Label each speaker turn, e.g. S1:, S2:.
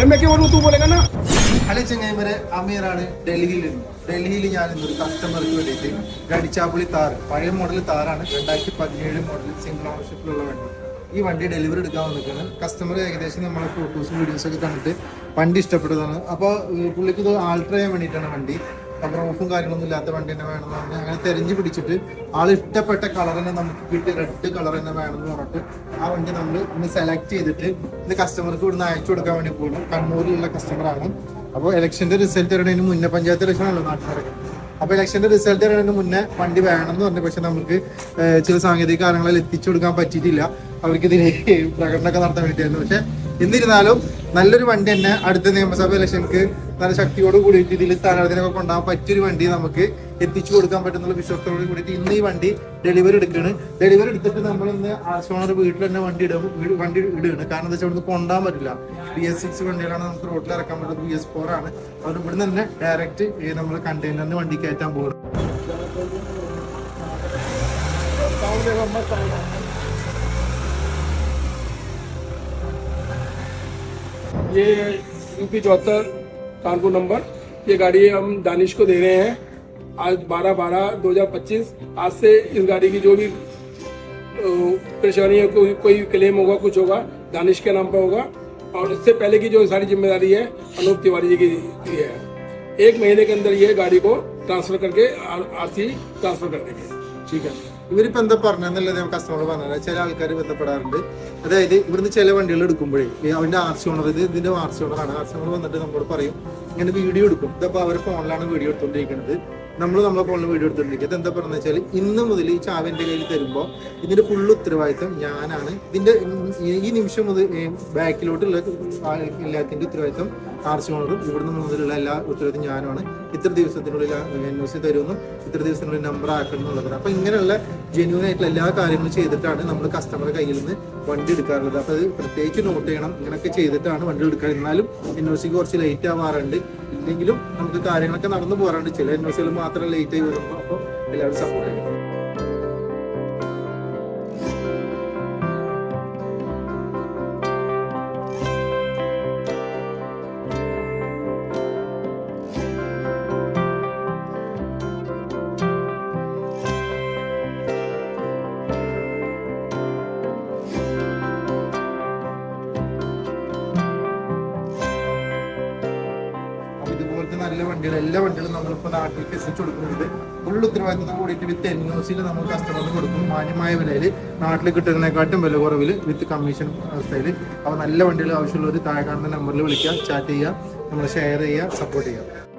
S1: अरे मैं क्या बोलूँ तू बोलेगा ना.
S2: ഹലോ ചെങ്ങൈമരെ, അമീറാണ്. ഡൽഹിയിൽ ഞാൻ ഇന്നൊരു കസ്റ്റമർക്ക് വേണ്ടിയിട്ട് ഗഡിച്ചാപ്പുളി താർ, പഴയ മോഡൽ താറാണ്, 2017 മോഡൽ സിംഗിൾ ഓണർഷിപ്പിലുള്ള വണ്ടി. ഈ വണ്ടി ഡെലിവറി എടുക്കാൻ വന്നിരിക്കുന്നത് കസ്റ്റമർ ഏകദേശം നമ്മളെ ഫോട്ടോസും വീഡിയോസൊക്കെ കണ്ടിട്ട് വണ്ടി ഇഷ്ടപ്പെട്ടതാണ്. അപ്പോൾ പുള്ളിക്ക് ഇത് ആൾട്ടർ ചെയ്യാൻ വേണ്ടിയിട്ടാണ് വണ്ടി. അപ്പോൾ റൂഫും കാര്യങ്ങളൊന്നും ഇല്ലാത്ത വണ്ടി തന്നെ വേണമെന്ന് പറഞ്ഞ് അങ്ങനെ തെരഞ്ഞു പിടിച്ചിട്ട് ആൾ ഇഷ്ടപ്പെട്ട കളർ തന്നെ നമുക്ക് കിട്ടി, റെഡ് കളർ തന്നെ വേണമെന്ന് പറഞ്ഞിട്ട് ആ വണ്ടി നമ്മൾ ഇന്ന് സെലക്ട് ചെയ്തിട്ട് ഇന്ന് കസ്റ്റമർക്ക് ഇവിടുന്ന് അയച്ചു കൊടുക്കാൻ വേണ്ടി പോകുന്നു. കണ്ണൂരിലുള്ള കസ്റ്റമറാണ്. അപ്പോൾ ഇലക്ഷൻ്റെ റിസൾട്ട് വരുന്നതിന് മുന്നേ, പഞ്ചായത്ത് ഇലക്ഷൻ ആണല്ലോ നാട്ടിലൊക്കെ, അപ്പോൾ ഇലക്ഷൻ്റെ റിസൾട്ട് വരുന്നതിന് മുന്നേ വണ്ടി വേണമെന്ന് പറഞ്ഞു. പക്ഷെ നമുക്ക് ചില സാങ്കേതിക കാരണങ്ങളിൽ എത്തിച്ചു കൊടുക്കാൻ പറ്റിയിട്ടില്ല. അവർക്ക് ഇതിന് പ്രകടനമൊക്കെ നടത്താൻ വേണ്ടിയിട്ടായിരുന്നു. പക്ഷെ എന്നിരുന്നാലും നല്ലൊരു വണ്ടി തന്നെ അടുത്ത നിയമസഭ ഇലക്ഷൻക്ക് നല്ല ശക്തിയോട് കൂടിയിട്ട് ഇതിൽ സ്ഥാനാർത്ഥിനൊക്കെ കൊണ്ടുപോകാൻ പറ്റിയൊരു വണ്ടി നമുക്ക് എത്തിച്ചു കൊടുക്കാൻ പറ്റുന്നുള്ള വിശ്വാസത്തോട് കൂടിയിട്ട് ഇന്ന് ഈ വണ്ടി ഡെലിവറി എടുക്കുകയാണ്. ഡെലിവറി എടുത്തിട്ട് നമ്മൾ ഇന്ന് ആർഷോണർ വീട്ടിൽ തന്നെ വണ്ടി ഇടുകയാണ്. കാരണം എന്താ വെച്ചാൽ ഇവിടുന്ന് കൊണ്ടുപോകാൻ പറ്റില്ല. BS6 വണ്ടികളാണ് നമുക്ക് റോഡിൽ ഇറക്കാൻ പറ്റുന്നത്. BS4 ആണ്. അതുകൊണ്ട് ഇവിടുന്ന് തന്നെ ഡയറക്റ്റ് നമ്മൾ കണ്ടെയ്നറിന് വണ്ടി കയറ്റാൻ പോകുന്നത്.
S1: ये UP 74 कानपुर नंबर, ये गाड़ी हम दानिश को दे रहे हैं आज 12/12/2025। आज से इस गाड़ी की जो भी परेशानी है, कोई क्लेम होगा, कुछ होगा, दानिश के नाम पर होगा। और इससे पहले की जो सारी जिम्मेदारी है अनूप तिवारी जी की है। 1 महीने के अंदर ये गाड़ी को ट्रांसफर करके RC ट्रांसफर कर देंगे. ठीक है.
S2: ഇവരിപ്പോൾ എന്താ പറഞ്ഞെന്നുള്ളത് കസ്റ്റമർ പറഞ്ഞത് ചില ആൾക്കാർ ബന്ധപ്പെടാറുണ്ട്. അതായത് ഇവിടുന്ന് ചില വണ്ടികൾ എടുക്കുമ്പോഴേ അവൻ്റെ RC ഓണർ, ഇതിന്റെ RC ഓണറാണ്. RC ഓണർ വന്നിട്ട് നമ്മളോട് പറയും ഇങ്ങനെ വീഡിയോ എടുക്കും. ഇതിപ്പോൾ അവർ ഫോണിലാണ് വീഡിയോ എടുത്തുകൊണ്ടിരിക്കുന്നത്, നമ്മളെ ഫോണിൽ വീഡിയോ എടുത്തുകൊണ്ടിരിക്കുന്നത്. എന്താ പറയുന്നത് വെച്ചാൽ ഇന്ന് മുതൽ ഈ ചാവി എൻ്റെ കയ്യിൽ തരുമ്പോൾ ഇതിന്റെ ഫുള്ള് ഉത്തരവാദിത്തം ഞാനാണ്. ഇതിന്റെ ഈ നിമിഷം മുതൽ ബാക്കിലോട്ടുള്ള എല്ലാത്തിൻ്റെ ഉത്തരവാദിത്തം RC ഓണറും ഇവിടുന്ന് മുതലുള്ള എല്ലാ ഉത്തരവാദിത്തം ഞാനുമാണ്. ഇത്ര ദിവസത്തിനുള്ളിൽ NOC തരുമെന്നും ഇത്ര ദിവസത്തിനുള്ളിൽ നമ്പർ ആക്കണം എന്നുള്ളത്. അപ്പം ഇങ്ങനെയുള്ള ജെന്യൂൻ ആയിട്ടുള്ള എല്ലാ കാര്യങ്ങളും ചെയ്തിട്ടാണ് നമ്മൾ കസ്റ്റമറുടെ കയ്യിൽ നിന്ന് വണ്ടി എടുക്കാറുള്ളത്. അപ്പോൾ അത് പ്രത്യേകിച്ച് നോട്ട് ചെയ്യണം. ഇങ്ങനെയൊക്കെ ചെയ്തിട്ടാണ് വണ്ടി എടുക്കുക. എന്നാലും NOC കുറച്ച് ലേറ്റ് ആവാറുണ്ട്. ഇല്ലെങ്കിലും നമുക്ക് കാര്യങ്ങളൊക്കെ നടന്നു പോകാറുണ്ട്. ചില NOC മാത്രം ലേറ്റ് ആയി വരുമ്പോൾ അപ്പോൾ എല്ലാവരും സപ്പോർട്ട് ചെയ്യും. ഇതുപോലത്തെ നല്ല വണ്ടികൾ, എല്ലാ വണ്ടികളും നമ്മളിപ്പോൾ നാട്ടിലേക്ക് എത്തിച്ചു കൊടുക്കുന്നുണ്ട്. ഫുൾ ഉത്തരവാദിത്തം കൂടിയിട്ട് വിത്ത് NOC നമ്മൾ കസ്റ്റമറിന് കൊടുക്കും. മാന്യമായ വിലയിൽ നാട്ടിൽ കിട്ടുന്നതിനെക്കാട്ടും വില കുറവിൽ വിത്ത് കമ്മീഷൻ അവസ്ഥയിൽ. അപ്പോൾ നല്ല വണ്ടികൾ ആവശ്യമുള്ളവർ താഴെ കാണുന്ന നമ്പറിൽ വിളിക്കുക, ചാറ്റ് ചെയ്യുക, നമ്മൾ ഷെയർ ചെയ്യുക, സപ്പോർട്ട് ചെയ്യുക.